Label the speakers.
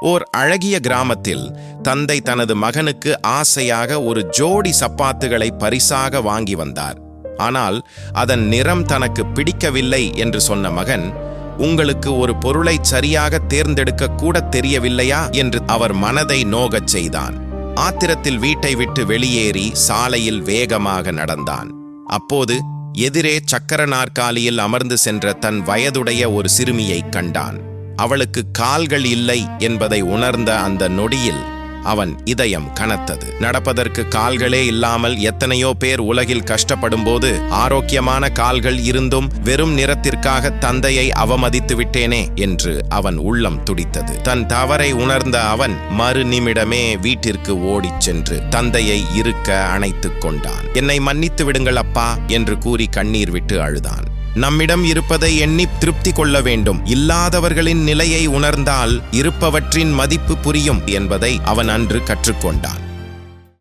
Speaker 1: ஓர் அழகிய கிராமத்தில் தந்தை தனது மகனுக்கு ஆசையாக ஒரு ஜோடி சப்பாத்துகளை பரிசாக வாங்கி வந்தார். ஆனால் அதன் நிறம் தனக்கு பிடிக்கவில்லை என்று சொன்ன மகன், உங்களுக்கு ஒரு பொருளை சரியாக தேர்ந்தெடுக்க கூட தெரியவில்லையா என்று அவர் மனதை நோகச் செய்தான். ஆத்திரத்தில் வீட்டை விட்டு வெளியேறி சாலையில் வேகமாக நடந்தான். அப்போது எதிரே சக்கர நாற்காலியில் அமர்ந்து சென்ற தன் வயதுடைய ஒரு சிறுமியைக் கண்டான். அவளுக்கு கால்கள் இல்லை என்பதை உணர்ந்த அந்த நொடியில் அவன் இதயம் கனத்தது. நடப்பதற்கு கால்களே இல்லாமல் எத்தனையோ பேர் உலகில் கஷ்டப்படும்போது ஆரோக்கியமான கால்கள் இருந்தும் வெறும் நிறத்திற்காக தந்தையை அவமதித்து விட்டேனே என்று அவன் உள்ளம் துடித்தது. தன் தவறை உணர்ந்த அவன் மறு நிமிடமே வீட்டிற்கு ஓடிச் சென்று தந்தையை இருக்க அணைத்துக் கொண்டான். என்னை மன்னித்து விடுங்கள் அப்பா என்று கூறி கண்ணீர் விட்டு அழுதான். நம்மிடம் இருப்பதை எண்ணி திருப்தி கொள்ள வேண்டும். இல்லாதவர்களின் நிலையை உணர்ந்தால் இருப்பவற்றின் மதிப்பு புரியும் என்பதை அவன் அன்று கற்றுக்கொண்டான்.